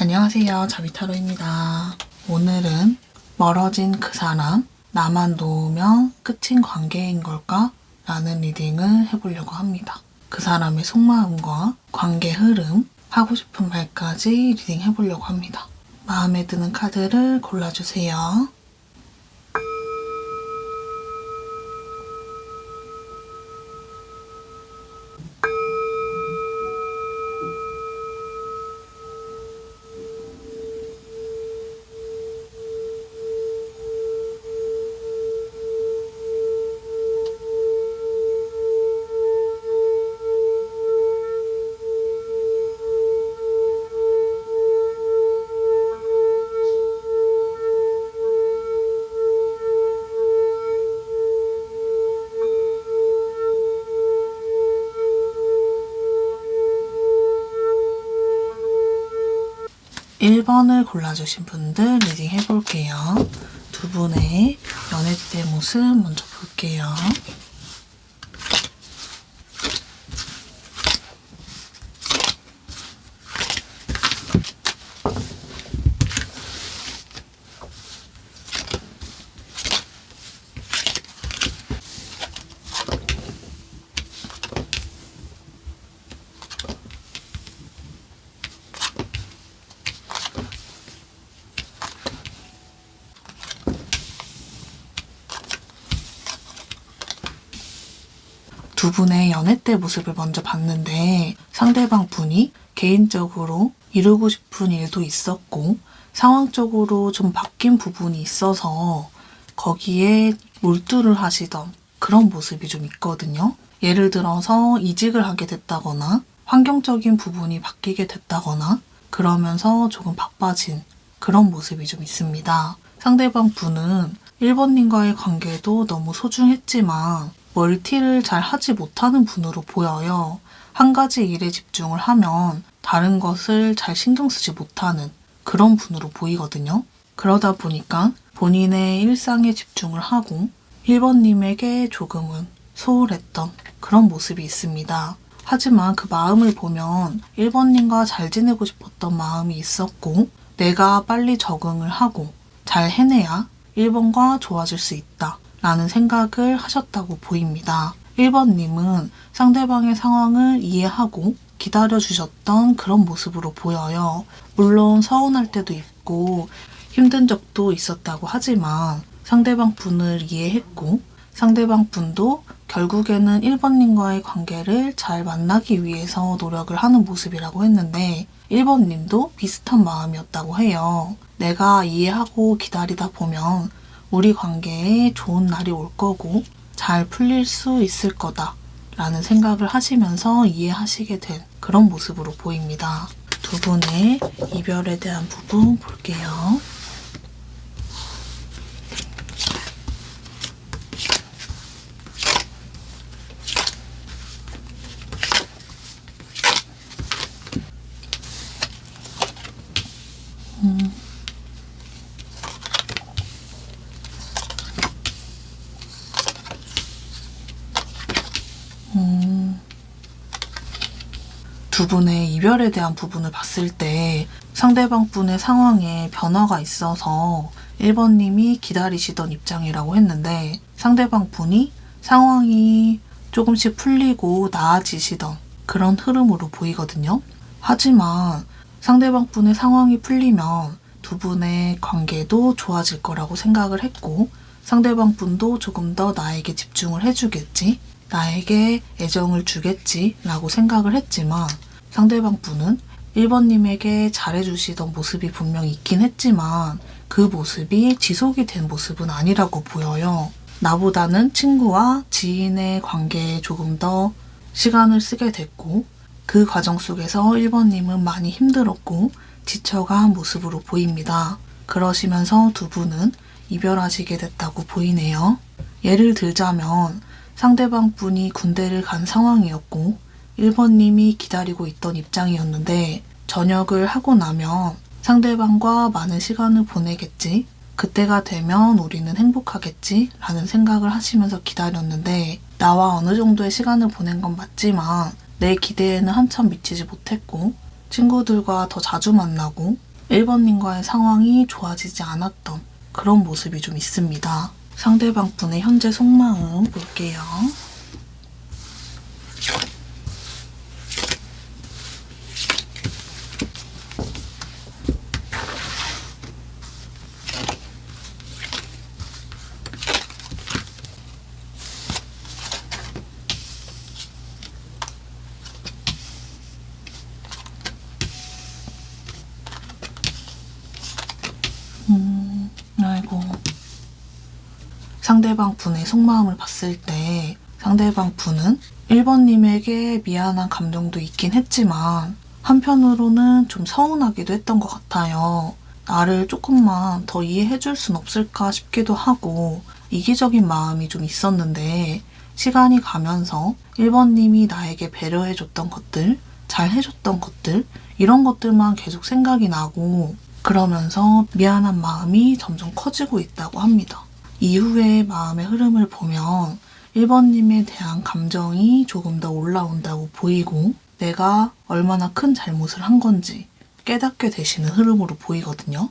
안녕하세요, 자비타로입니다. 오늘은 멀어진 그 사람, 나만 놓으면 끝인 관계인 걸까? 라는 리딩을 해보려고 합니다. 그 사람의 속마음과 관계 흐름, 하고 싶은 말까지 리딩 해보려고 합니다. 마음에 드는 카드를 골라주세요. 1번을 골라주신 분들 리딩 해볼게요. 두 분의 연애때 모습 먼저 볼게요. 두 분의 연애 때 모습을 먼저 봤는데 상대방 분이 개인적으로 이루고 싶은 일도 있었고 상황적으로 좀 바뀐 부분이 있어서 거기에 몰두를 하시던 그런 모습이 좀 있거든요. 예를 들어서 이직을 하게 됐다거나 환경적인 부분이 바뀌게 됐다거나 그러면서 조금 바빠진 그런 모습이 좀 있습니다. 상대방 분은 1번님과의 관계도 너무 소중했지만 멀티를 잘 하지 못하는 분으로 보여요. 한 가지 일에 집중을 하면 다른 것을 잘 신경 쓰지 못하는 그런 분으로 보이거든요. 그러다 보니까 본인의 일상에 집중을 하고 1번님에게 조금은 소홀했던 그런 모습이 있습니다. 하지만 그 마음을 보면 1번님과 잘 지내고 싶었던 마음이 있었고 내가 빨리 적응을 하고 잘 해내야 1번과 좋아질 수 있다 라는 생각을 하셨다고 보입니다. 1번님은 상대방의 상황을 이해하고 기다려주셨던 그런 모습으로 보여요. 물론 서운할 때도 있고 힘든 적도 있었다고 하지만 상대방 분을 이해했고 상대방 분도 결국에는 1번님과의 관계를 잘 만나기 위해서 노력을 하는 모습이라고 했는데 1번님도 비슷한 마음이었다고 해요. 내가 이해하고 기다리다 보면 우리 관계에 좋은 날이 올 거고 잘 풀릴 수 있을 거다 라는 생각을 하시면서 이해하시게 된 그런 모습으로 보입니다. 두 분의 이별에 대한 부분 볼게요. 두 분의 이별에 대한 부분을 봤을 때 상대방 분의 상황에 변화가 있어서 1번님이 기다리시던 입장이라고 했는데 상대방 분이 상황이 조금씩 풀리고 나아지시던 그런 흐름으로 보이거든요. 하지만 상대방 분의 상황이 풀리면 두 분의 관계도 좋아질 거라고 생각을 했고 상대방 분도 조금 더 나에게 집중을 해주겠지, 나에게 애정을 주겠지 라고 생각을 했지만 상대방 분은 1번님에게 잘해주시던 모습이 분명히 있긴 했지만 그 모습이 지속이 된 모습은 아니라고 보여요. 나보다는 친구와 지인의 관계에 조금 더 시간을 쓰게 됐고 그 과정 속에서 1번님은 많이 힘들었고 지쳐간 모습으로 보입니다. 그러시면서 두 분은 이별하시게 됐다고 보이네요. 예를 들자면 상대방 분이 군대를 간 상황이었고 1번님이 기다리고 있던 입장이었는데 전역을 하고 나면 상대방과 많은 시간을 보내겠지, 그때가 되면 우리는 행복하겠지 라는 생각을 하시면서 기다렸는데 나와 어느 정도의 시간을 보낸 건 맞지만 내 기대에는 한참 미치지 못했고 친구들과 더 자주 만나고 1번님과의 상황이 좋아지지 않았던 그런 모습이 좀 있습니다. 상대방 분의 현재 속마음 볼게요. 아이고. 상대방 분의 속마음을 봤을 때 상대방 분은 1번님에게 미안한 감정도 있긴 했지만 한편으로는 좀 서운하기도 했던 것 같아요. 나를 조금만 더 이해해줄 순 없을까 싶기도 하고 이기적인 마음이 좀 있었는데 시간이 가면서 1번님이 나에게 배려해줬던 것들, 잘해줬던 것들 이런 것들만 계속 생각이 나고 그러면서 미안한 마음이 점점 커지고 있다고 합니다. 이후의 마음의 흐름을 보면 1번님에 대한 감정이 조금 더 올라온다고 보이고 내가 얼마나 큰 잘못을 한 건지 깨닫게 되시는 흐름으로 보이거든요.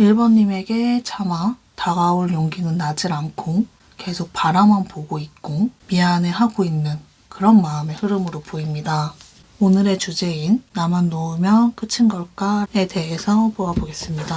1번님에게 차마 다가올 용기는 나질 않고 계속 바라만 보고 있고 미안해하고 있는 그런 마음의 흐름으로 보입니다. 오늘의 주제인 나만 놓으면 끝인 걸까에 대해서 보아보겠습니다.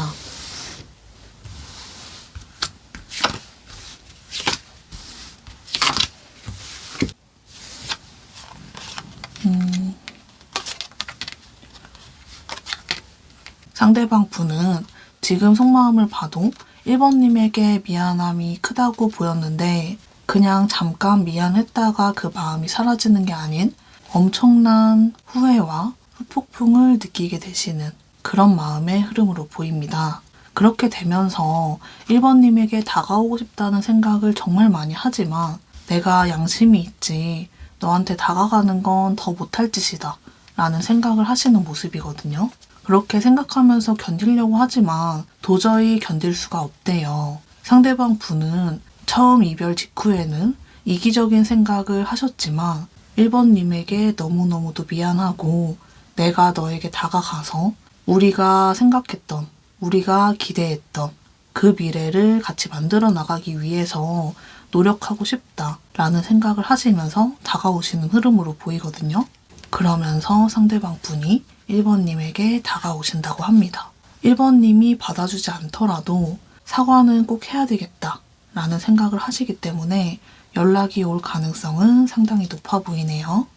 상대방 분은 지금 속마음을 봐도 1번님에게 미안함이 크다고 보였는데 그냥 잠깐 미안했다가 그 마음이 사라지는 게 아닌 엄청난 후회와 후폭풍을 느끼게 되시는 그런 마음의 흐름으로 보입니다. 그렇게 되면서 1번님에게 다가오고 싶다는 생각을 정말 많이 하지만 내가 양심이 있지 너한테 다가가는 건 더 못할 짓이다 라는 생각을 하시는 모습이거든요. 그렇게 생각하면서 견디려고 하지만 도저히 견딜 수가 없대요. 상대방 분은 처음 이별 직후에는 이기적인 생각을 하셨지만 1번님에게 너무너무도 미안하고 내가 너에게 다가가서 우리가 생각했던, 우리가 기대했던 그 미래를 같이 만들어 나가기 위해서 노력하고 싶다라는 생각을 하시면서 다가오시는 흐름으로 보이거든요. 그러면서 상대방 분이 1번님에게 다가오신다고 합니다. 1번님이 받아주지 않더라도 사과는 꼭 해야 되겠다라는 생각을 하시기 때문에 연락이 올 가능성은 상당히 높아 보이네요.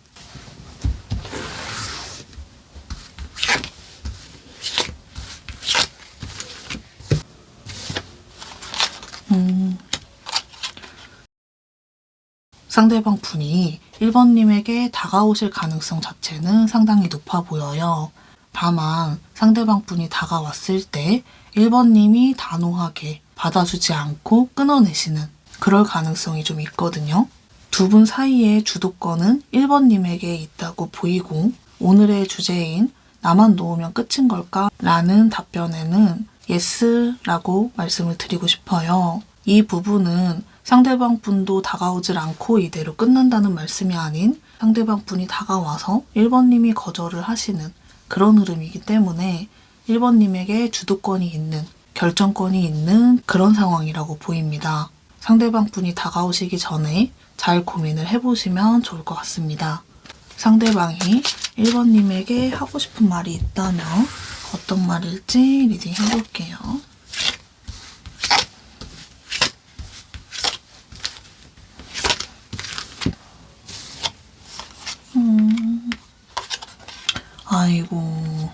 상대방 분이 1번님에게 다가오실 가능성 자체는 상당히 높아 보여요. 다만 상대방 분이 다가왔을 때 1번님이 단호하게 받아주지 않고 끊어내시는 그럴 가능성이 좀 있거든요. 두 분 사이의 주도권은 1번님에게 있다고 보이고 오늘의 주제인 나만 놓으면 끝인 걸까? 라는 답변에는 yes라고 말씀을 드리고 싶어요. 이 부분은 상대방 분도 다가오질 않고 이대로 끝난다는 말씀이 아닌 상대방 분이 다가와서 1번님이 거절을 하시는 그런 흐름이기 때문에 1번님에게 주도권이 있는, 결정권이 있는 그런 상황이라고 보입니다. 상대방 분이 다가오시기 전에 잘 고민을 해보시면 좋을 것 같습니다. 상대방이 1번님에게 하고 싶은 말이 있다면 어떤 말일지 리딩 해볼게요. 아이고.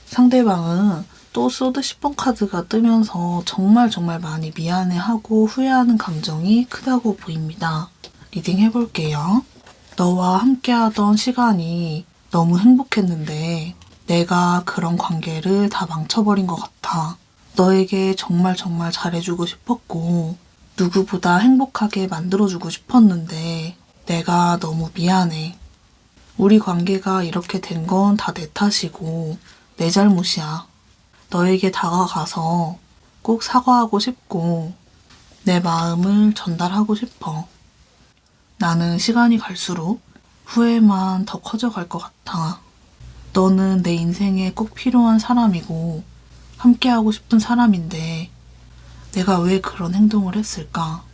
상대방은 또 소드 10번 카드가 뜨면서 정말 많이 미안해하고 후회하는 감정이 크다고 보입니다. 리딩 해볼게요. 너와 함께하던 시간이 너무 행복했는데 내가 그런 관계를 다 망쳐버린 것 같아. 너에게 정말 잘해주고 싶었고 누구보다 행복하게 만들어주고 싶었는데 내가 너무 미안해. 우리 관계가 이렇게 된 건 다 내 탓이고 내 잘못이야. 너에게 다가가서 꼭 사과하고 싶고 내 마음을 전달하고 싶어. 나는 시간이 갈수록 후회만 더 커져갈 것 같아. 너는 내 인생에 꼭 필요한 사람이고 함께하고 싶은 사람인데 내가 왜 그런 행동을 했을까?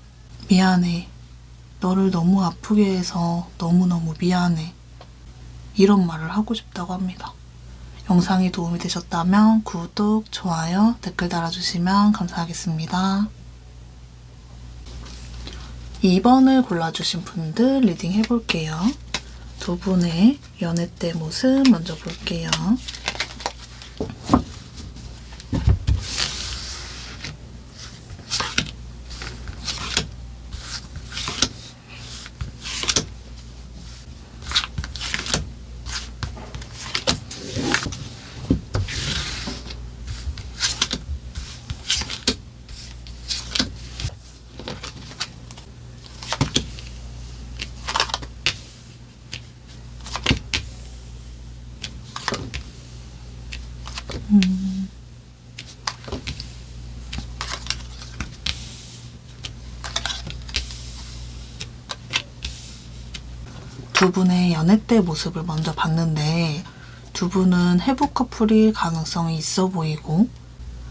미안해. 너를 너무 아프게 해서 너무너무 미안해. 이런 말을 하고 싶다고 합니다. 영상이 도움이 되셨다면 구독, 좋아요, 댓글 달아주시면 감사하겠습니다. 2번을 골라주신 분들 리딩 해볼게요. 두 분의 연애 때 모습 먼저 볼게요. 두 분의 연애 때 모습을 먼저 봤는데 두 분은 회복 커플일 가능성이 있어 보이고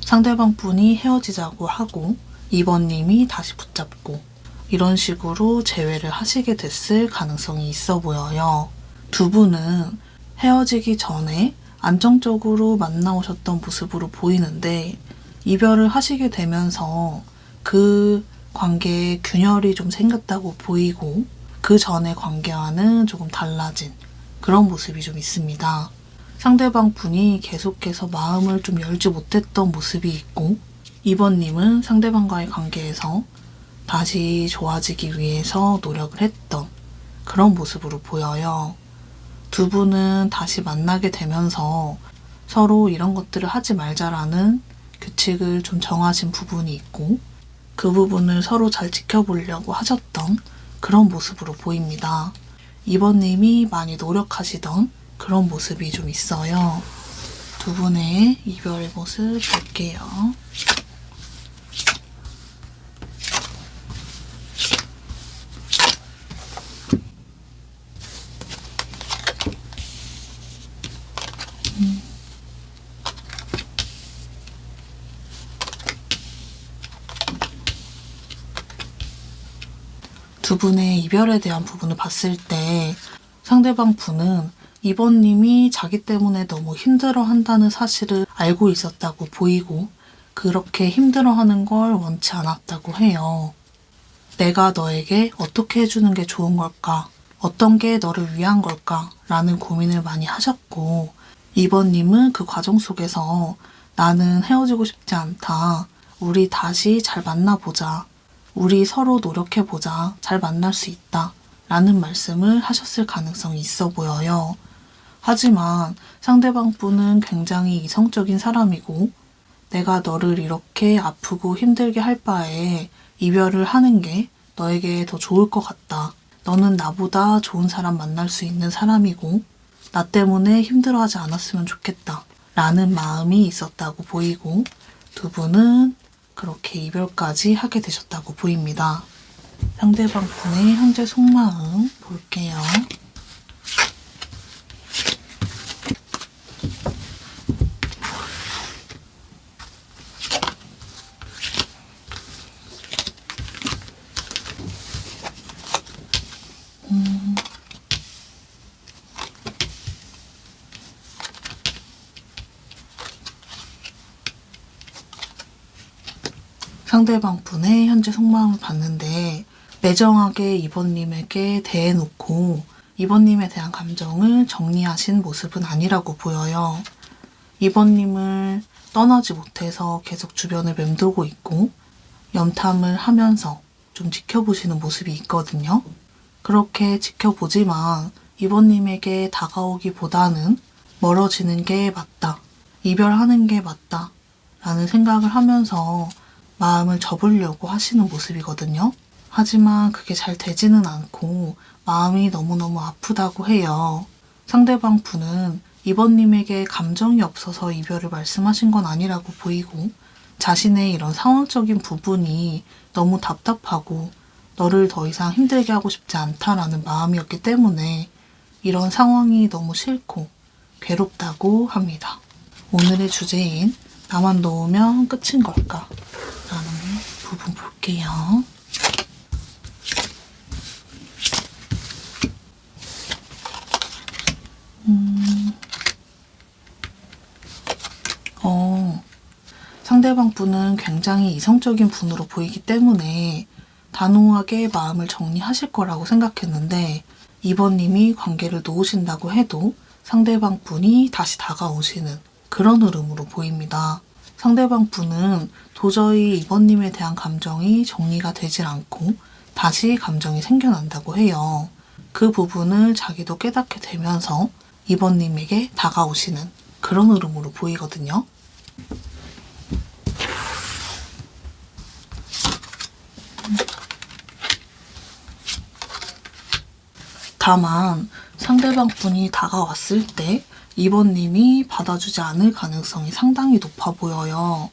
상대방 분이 헤어지자고 하고 2번님이 다시 붙잡고 이런 식으로 재회를 하시게 됐을 가능성이 있어 보여요. 두 분은 헤어지기 전에 안정적으로 만나오셨던 모습으로 보이는데 이별을 하시게 되면서 그 관계에 균열이 좀 생겼다고 보이고 그 전의 관계와는 조금 달라진 그런 모습이 좀 있습니다. 상대방 분이 계속해서 마음을 좀 열지 못했던 모습이 있고 2번님은 상대방과의 관계에서 다시 좋아지기 위해서 노력을 했던 그런 모습으로 보여요. 두 분은 다시 만나게 되면서 서로 이런 것들을 하지 말자라는 규칙을 좀 정하신 부분이 있고 그 부분을 서로 잘 지켜보려고 하셨던 그런 모습으로 보입니다. 2번님이 많이 노력하시던 그런 모습이 좀 있어요. 두 분의 이별의 모습 볼게요. 두 분의 이별에 대한 부분을 봤을 때 상대방 분은 2번님이 자기 때문에 너무 힘들어한다는 사실을 알고 있었다고 보이고 그렇게 힘들어하는 걸 원치 않았다고 해요. 내가 너에게 어떻게 해주는 게 좋은 걸까? 어떤 게 너를 위한 걸까? 라는 고민을 많이 하셨고 2번님은 그 과정 속에서 나는 헤어지고 싶지 않다. 우리 다시 잘 만나보자. 우리 서로 노력해보자. 잘 만날 수 있다. 라는 말씀을 하셨을 가능성이 있어 보여요. 하지만 상대방 분은 굉장히 이성적인 사람이고 내가 너를 이렇게 아프고 힘들게 할 바에 이별을 하는 게 너에게 더 좋을 것 같다. 너는 나보다 좋은 사람 만날 수 있는 사람이고 나 때문에 힘들어하지 않았으면 좋겠다. 라는 마음이 있었다고 보이고 두 분은 그렇게 이별까지 하게 되셨다고 보입니다. 상대방 분의 현재 속마음 볼게요. 상대방 분의 현재 속마음을 봤는데 매정하게 2번님에게 대해놓고 2번님에 대한 감정을 정리하신 모습은 아니라고 보여요. 2번님을 떠나지 못해서 계속 주변을 맴돌고 있고 염탐을 하면서 좀 지켜보시는 모습이 있거든요. 그렇게 지켜보지만 2번님에게 다가오기보다는 멀어지는 게 맞다. 이별하는 게 맞다. 라는 생각을 하면서 마음을 접으려고 하시는 모습이거든요. 하지만 그게 잘 되지는 않고 마음이 너무너무 아프다고 해요. 상대방 분은 2번님에게 감정이 없어서 이별을 말씀하신 건 아니라고 보이고 자신의 이런 상황적인 부분이 너무 답답하고 너를 더 이상 힘들게 하고 싶지 않다라는 마음이었기 때문에 이런 상황이 너무 싫고 괴롭다고 합니다. 오늘의 주제인 나만 놓으면 끝인 걸까? 라는 부분 볼게요. 상대방 분은 굉장히 이성적인 분으로 보이기 때문에 단호하게 마음을 정리하실 거라고 생각했는데 2번님이 관계를 놓으신다고 해도 상대방 분이 다시 다가오시는 그런 흐름으로 보입니다. 상대방 분은 도저히 2번님에 대한 감정이 정리가 되질 않고 다시 감정이 생겨난다고 해요. 그 부분을 자기도 깨닫게 되면서 2번님에게 다가오시는 그런 흐름으로 보이거든요. 다만 상대방 분이 다가왔을 때 2번님이 받아주지 않을 가능성이 상당히 높아 보여요.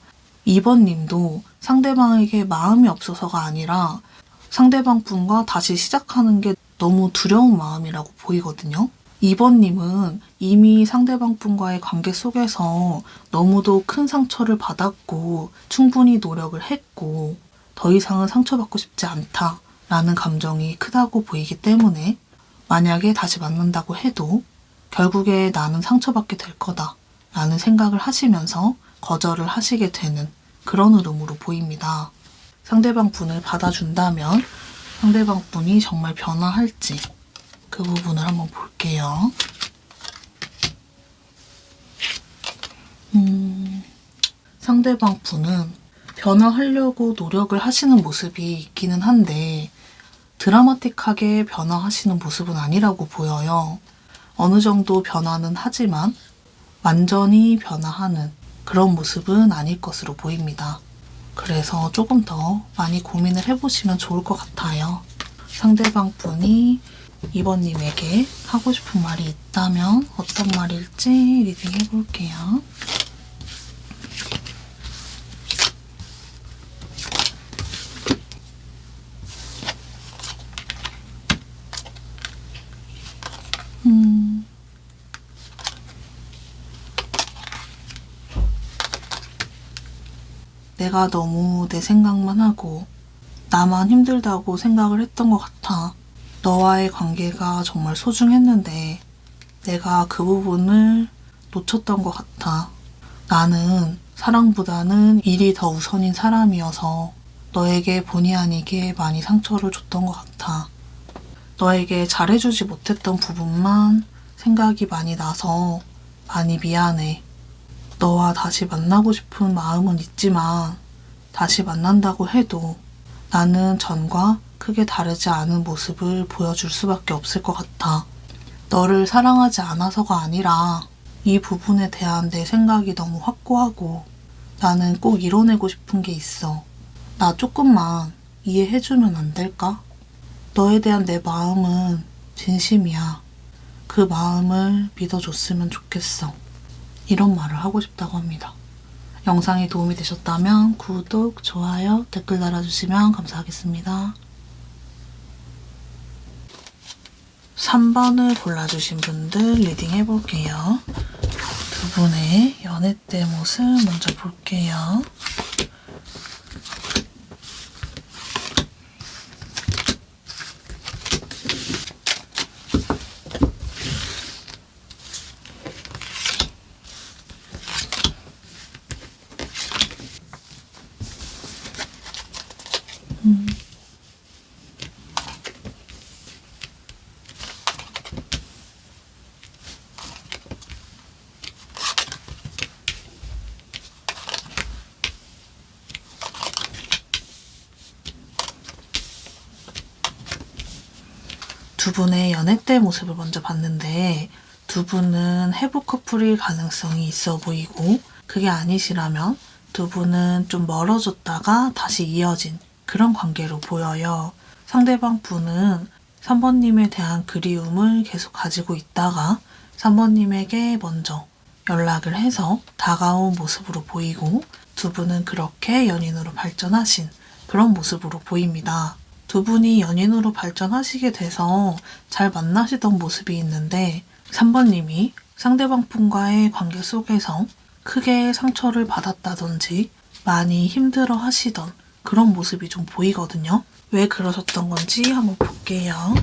2번님도 상대방에게 마음이 없어서가 아니라 상대방 분과 다시 시작하는 게 너무 두려운 마음이라고 보이거든요. 2번님은 이미 상대방 분과의 관계 속에서 너무도 큰 상처를 받았고 충분히 노력을 했고 더 이상은 상처받고 싶지 않다라는 감정이 크다고 보이기 때문에 만약에 다시 만난다고 해도 결국에 나는 상처받게 될 거다 라는 생각을 하시면서 거절을 하시게 되는 그런 흐름으로 보입니다. 상대방 분을 받아준다면 상대방 분이 정말 변화할지 그 부분을 한번 볼게요. 상대방 분은 변화하려고 노력을 하시는 모습이 있기는 한데 드라마틱하게 변화하시는 모습은 아니라고 보여요. 어느 정도 변화는 하지만 완전히 변화하는 그런 모습은 아닐 것으로 보입니다. 그래서 조금 더 많이 고민을 해보시면 좋을 것 같아요. 상대방 분이 2번님에게 하고 싶은 말이 있다면 어떤 말일지 리딩 해볼게요. 내가 너무 내 생각만 하고 나만 힘들다고 생각을 했던 것 같아. 너와의 관계가 정말 소중했는데 내가 그 부분을 놓쳤던 것 같아. 나는 사랑보다는 일이 더 우선인 사람이어서 너에게 본의 아니게 많이 상처를 줬던 것 같아. 너에게 잘해주지 못했던 부분만 생각이 많이 나서 많이 미안해. 너와 다시 만나고 싶은 마음은 있지만 다시 만난다고 해도 나는 전과 크게 다르지 않은 모습을 보여줄 수밖에 없을 것 같아. 너를 사랑하지 않아서가 아니라 이 부분에 대한 내 생각이 너무 확고하고 나는 꼭 이뤄내고 싶은 게 있어. 나 조금만 이해해주면 안 될까? 너에 대한 내 마음은 진심이야. 그 마음을 믿어줬으면 좋겠어. 이런 말을 하고 싶다고 합니다. 영상이 도움이 되셨다면 구독, 좋아요, 댓글 달아주시면 감사하겠습니다. 3번을 골라주신 분들 리딩 해볼게요. 두 분의 연애 때 모습 먼저 볼게요. 두 분의 연애 때 모습을 먼저 봤는데 두 분은 회복 커플일 가능성이 있어 보이고 그게 아니시라면 두 분은 좀 멀어졌다가 다시 이어진 그런 관계로 보여요. 상대방 분은 3번님에 대한 그리움을 계속 가지고 있다가 3번님에게 먼저 연락을 해서 다가온 모습으로 보이고 두 분은 그렇게 연인으로 발전하신 그런 모습으로 보입니다. 두 분이 연인으로 발전하시게 돼서 잘 만나시던 모습이 있는데 3번님이 상대방 분과의 관계 속에서 크게 상처를 받았다든지 많이 힘들어 하시던 그런 모습이 좀 보이거든요. 왜 그러셨던 건지 한번 볼게요.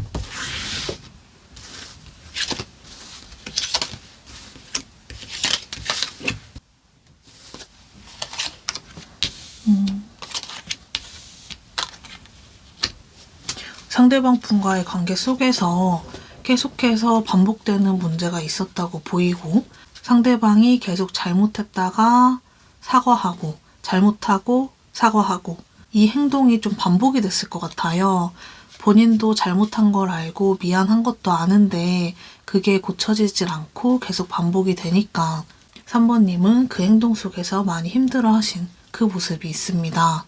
상대방 분과의 관계 속에서 계속해서 반복되는 문제가 있었다고 보이고 상대방이 계속 잘못했다가 사과하고 잘못하고 사과하고 이 행동이 좀 반복이 됐을 것 같아요. 본인도 잘못한 걸 알고 미안한 것도 아는데 그게 고쳐지질 않고 계속 반복이 되니까 3번님은 그 행동 속에서 많이 힘들어하신 그 모습이 있습니다.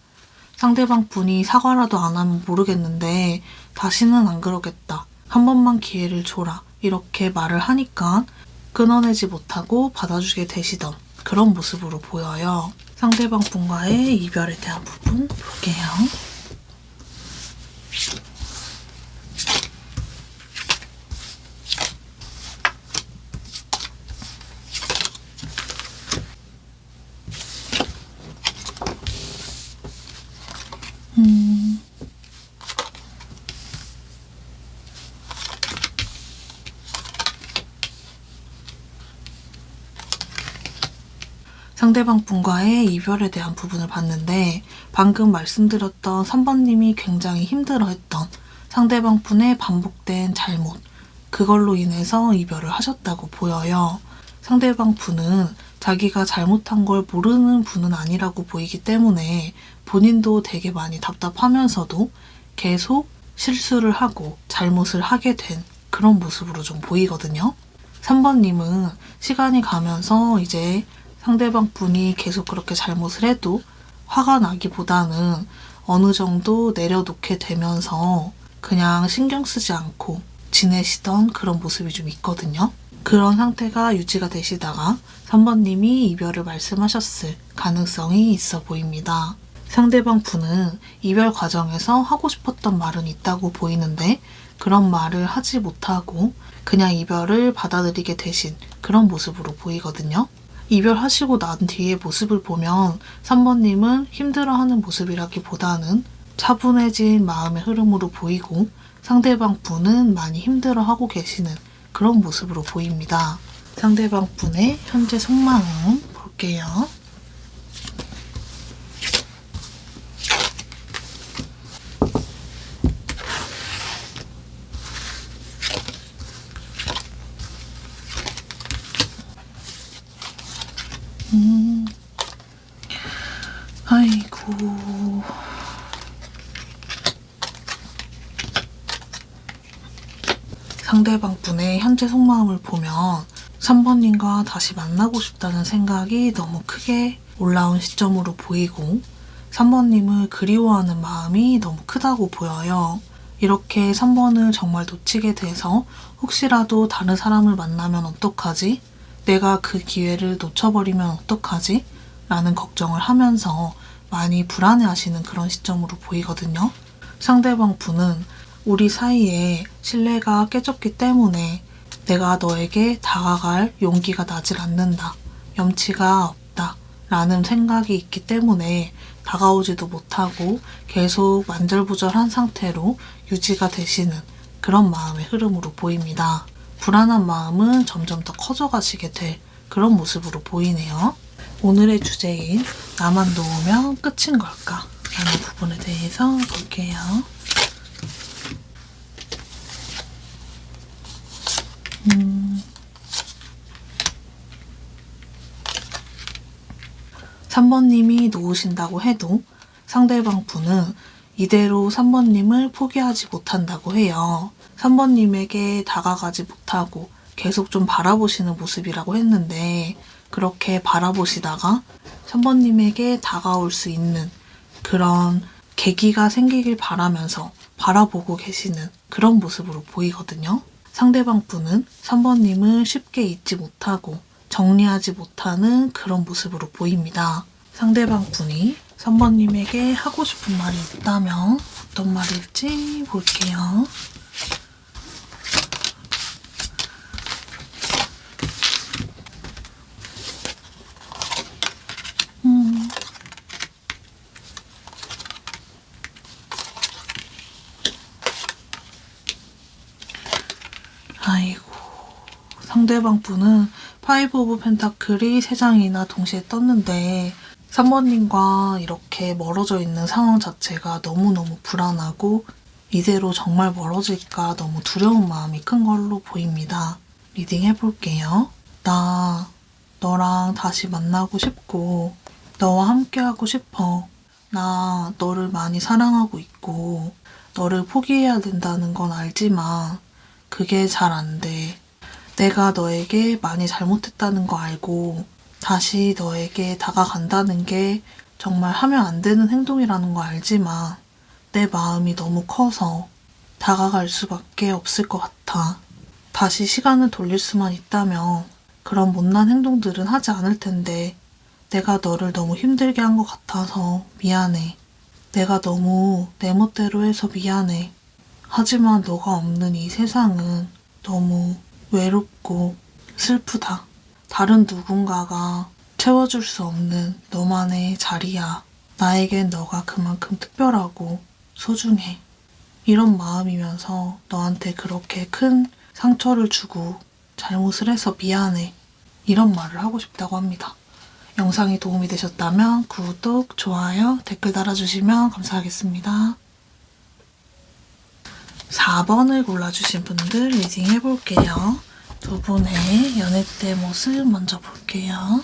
상대방 분이 사과라도 안 하면 모르겠는데 다시는 안 그러겠다. 한 번만 기회를 줘라. 이렇게 말을 하니까 끊어내지 못하고 받아주게 되시던 그런 모습으로 보여요. 상대방 분과의 이별에 대한 부분 볼게요. 상대방 분과의 이별에 대한 부분을 봤는데 방금 말씀드렸던 3번님이 굉장히 힘들어했던 상대방 분의 반복된 잘못 그걸로 인해서 이별을 하셨다고 보여요. 상대방 분은 자기가 잘못한 걸 모르는 분은 아니라고 보이기 때문에 본인도 되게 많이 답답하면서도 계속 실수를 하고 잘못을 하게 된 그런 모습으로 좀 보이거든요. 3번님은 시간이 가면서 이제 상대방 분이 계속 그렇게 잘못을 해도 화가 나기보다는 어느 정도 내려놓게 되면서 그냥 신경 쓰지 않고 지내시던 그런 모습이 좀 있거든요. 그런 상태가 유지가 되시다가 3번님이 이별을 말씀하셨을 가능성이 있어 보입니다. 상대방 분은 이별 과정에서 하고 싶었던 말은 있다고 보이는데 그런 말을 하지 못하고 그냥 이별을 받아들이게 되신 그런 모습으로 보이거든요. 이별하시고 난 뒤의 모습을 보면 3번님은 힘들어하는 모습이라기보다는 차분해진 마음의 흐름으로 보이고 상대방 분은 많이 힘들어하고 계시는 그런 모습으로 보입니다. 상대방 분의 현재 속마음 볼게요. 아이고. 상대방 분의 현재 속마음을 보면 3번님과 다시 만나고 싶다는 생각이 너무 크게 올라온 시점으로 보이고 3번님을 그리워하는 마음이 너무 크다고 보여요. 이렇게 3번을 정말 놓치게 돼서 혹시라도 다른 사람을 만나면 어떡하지? 내가 그 기회를 놓쳐버리면 어떡하지? 라는 걱정을 하면서 많이 불안해하시는 그런 시점으로 보이거든요. 상대방 분은 우리 사이에 신뢰가 깨졌기 때문에 내가 너에게 다가갈 용기가 나질 않는다. 염치가 없다. 라는 생각이 있기 때문에 다가오지도 못하고 계속 만절부절한 상태로 유지가 되시는 그런 마음의 흐름으로 보입니다. 불안한 마음은 점점 더 커져가시게 될 그런 모습으로 보이네요. 오늘의 주제인 나만 놓으면 끝인 걸까? 라는 부분에 대해서 볼게요. (3번님이) 놓으신다고 해도 상대방 분은 이대로 3번님을 포기하지 못한다고 해요. 3번님에게 다가가지 못하고 계속 좀 바라보시는 모습이라고 했는데 그렇게 바라보시다가 3번님에게 다가올 수 있는 그런 계기가 생기길 바라면서 바라보고 계시는 그런 모습으로 보이거든요. 상대방 분은 3번님을 쉽게 잊지 못하고 정리하지 못하는 그런 모습으로 보입니다. 상대방 분이 3번님에게 하고 싶은 말이 있다면 어떤 말일지 볼게요. 아이고, 상대방 분은 파이브 오브 펜타클이 3장이나 동시에 떴는데 3번님과 이렇게 멀어져 있는 상황 자체가 너무너무 불안하고 이대로 정말 멀어질까 너무 두려운 마음이 큰 걸로 보입니다. 리딩 해볼게요. 나 너랑 다시 만나고 싶고 너와 함께하고 싶어. 나 너를 많이 사랑하고 있고 너를 포기해야 된다는 건 알지만 그게 잘 안 돼. 내가 너에게 많이 잘못했다는 거 알고 다시 너에게 다가간다는 게 정말 하면 안 되는 행동이라는 거 알지만 내 마음이 너무 커서 다가갈 수밖에 없을 것 같아. 다시 시간을 돌릴 수만 있다면 그런 못난 행동들은 하지 않을 텐데 내가 너를 너무 힘들게 한 것 같아서 미안해. 내가 너무 내 멋대로 해서 미안해. 하지만 너가 없는 이 세상은 너무 외롭고 슬프다. 다른 누군가가 채워줄 수 없는 너만의 자리야. 나에겐 너가 그만큼 특별하고 소중해. 이런 마음이면서 너한테 그렇게 큰 상처를 주고 잘못을 해서 미안해. 이런 말을 하고 싶다고 합니다. 영상이 도움이 되셨다면 구독, 좋아요, 댓글 달아주시면 감사하겠습니다. 4번을 골라주신 분들 리딩 해볼게요. 두 분의 연애 때 모습 먼저 볼게요.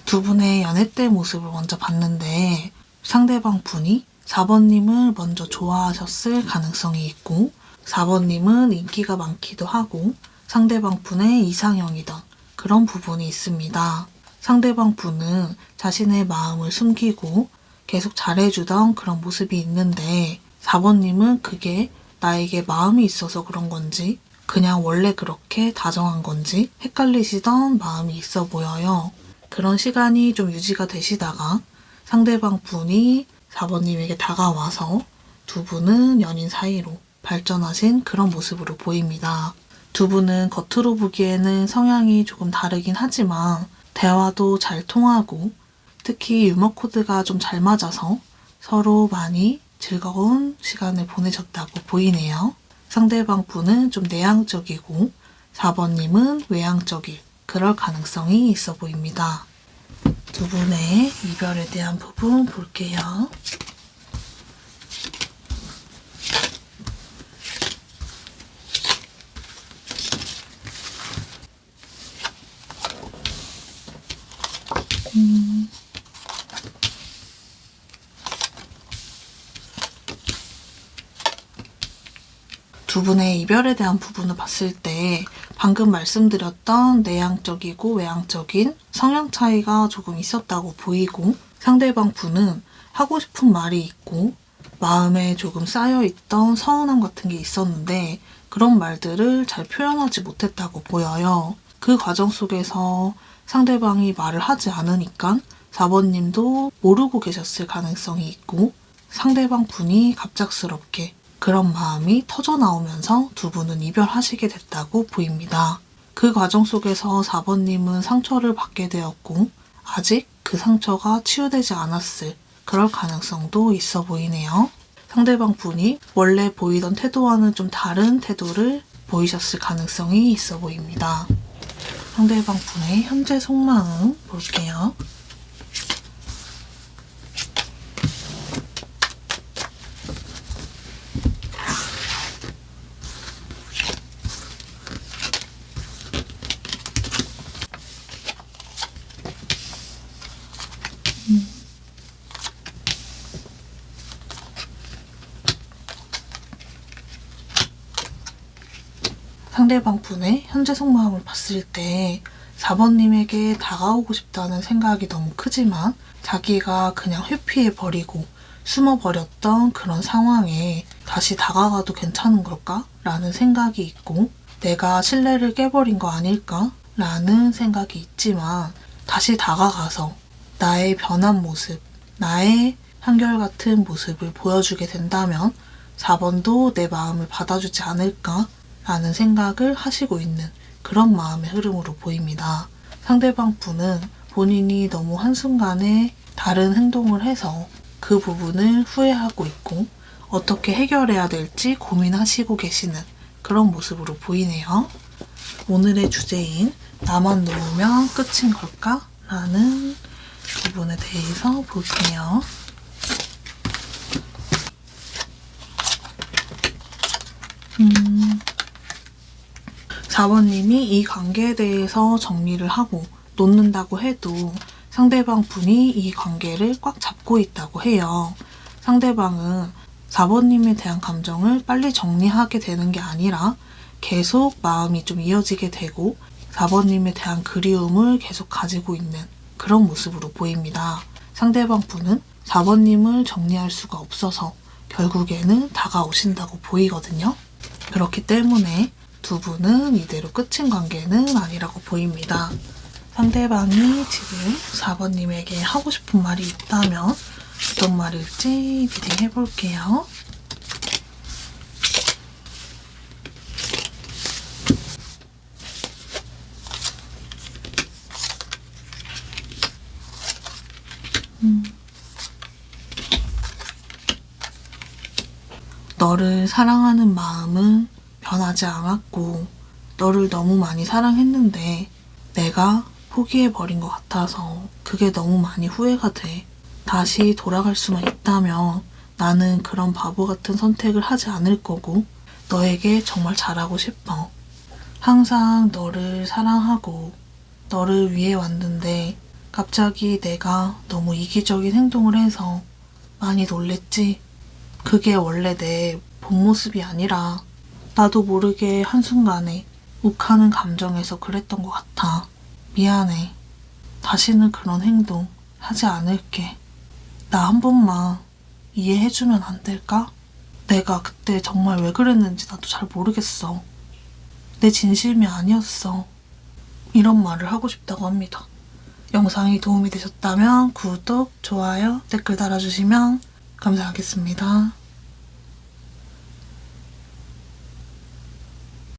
두 분의 연애 때 모습을 먼저 봤는데 상대방 분이 4번님을 먼저 좋아하셨을 가능성이 있고 4번님은 인기가 많기도 하고 상대방 분의 이상형이던 그런 부분이 있습니다. 상대방 분은 자신의 마음을 숨기고 계속 잘해주던 그런 모습이 있는데 4번님은 그게 나에게 마음이 있어서 그런 건지 그냥 원래 그렇게 다정한 건지 헷갈리시던 마음이 있어 보여요. 그런 시간이 좀 유지가 되시다가 상대방 분이 4번님에게 다가와서 두 분은 연인 사이로 발전하신 그런 모습으로 보입니다. 두 분은 겉으로 보기에는 성향이 조금 다르긴 하지만 대화도 잘 통하고 특히 유머 코드가 좀 잘 맞아서 서로 많이 즐거운 시간을 보내셨다고 보이네요. 상대방 분은 좀 내향적이고 4번님은 외향적일 그럴 가능성이 있어 보입니다. 두 분의 이별에 대한 부분 볼게요. 두 분의 이별에 대한 부분을 봤을 때 방금 말씀드렸던 내향적이고 외향적인 성향 차이가 조금 있었다고 보이고 상대방 분은 하고 싶은 말이 있고 마음에 조금 쌓여있던 서운함 같은 게 있었는데 그런 말들을 잘 표현하지 못했다고 보여요. 그 과정 속에서 상대방이 말을 하지 않으니까 4번님도 모르고 계셨을 가능성이 있고 상대방 분이 갑작스럽게 그런 마음이 터져나오면서 두 분은 이별하시게 됐다고 보입니다. 그 과정 속에서 4번님은 상처를 받게 되었고 아직 그 상처가 치유되지 않았을 그럴 가능성도 있어 보이네요. 상대방 분이 원래 보이던 태도와는 좀 다른 태도를 보이셨을 가능성이 있어 보입니다. 상대방 분의 현재 속마음 볼게요. 상대방 분의 현재 속마음을 봤을 때 4번님에게 다가오고 싶다는 생각이 너무 크지만 자기가 그냥 회피해버리고 숨어버렸던 그런 상황에 다시 다가가도 괜찮은 걸까? 라는 생각이 있고 내가 신뢰를 깨버린 거 아닐까? 라는 생각이 있지만 다시 다가가서 나의 변한 모습, 나의 한결같은 모습을 보여주게 된다면 4번도 내 마음을 받아주지 않을까? 라는 생각을 하시고 있는 그런 마음의 흐름으로 보입니다. 상대방 분은 본인이 너무 한순간에 다른 행동을 해서 그 부분을 후회하고 있고 어떻게 해결해야 될지 고민하시고 계시는 그런 모습으로 보이네요. 오늘의 주제인 나만 놓으면 끝인 걸까? 라는 부분에 대해서 볼게요. 4번님이 이 관계에 대해서 정리를 하고 놓는다고 해도 상대방 분이 이 관계를 꽉 잡고 있다고 해요. 상대방은 4번님에 대한 감정을 빨리 정리하게 되는 게 아니라 계속 마음이 좀 이어지게 되고 4번님에 대한 그리움을 계속 가지고 있는 그런 모습으로 보입니다. 상대방 분은 4번님을 정리할 수가 없어서 결국에는 다가오신다고 보이거든요. 그렇기 때문에 두 분은 이대로 끝인 관계는 아니라고 보입니다. 상대방이 지금 4번님에게 하고 싶은 말이 있다면 어떤 말일지 리딩 해볼게요. 너를 사랑하는 마음은 변하지 않았고 너를 너무 많이 사랑했는데 내가 포기해버린 것 같아서 그게 너무 많이 후회가 돼. 다시 돌아갈 수만 있다면 나는 그런 바보 같은 선택을 하지 않을 거고 너에게 정말 잘하고 싶어. 항상 너를 사랑하고 너를 위해 왔는데 갑자기 내가 너무 이기적인 행동을 해서 많이 놀랬지. 그게 원래 내 본 모습이 아니라 나도 모르게 한순간에 욱하는 감정에서 그랬던 것 같아. 미안해. 다시는 그런 행동 하지 않을게. 나 한 번만 이해해주면 안 될까? 내가 그때 정말 왜 그랬는지 나도 잘 모르겠어. 내 진심이 아니었어. 이런 말을 하고 싶다고 합니다. 영상이 도움이 되셨다면 구독, 좋아요, 댓글 달아주시면 감사하겠습니다.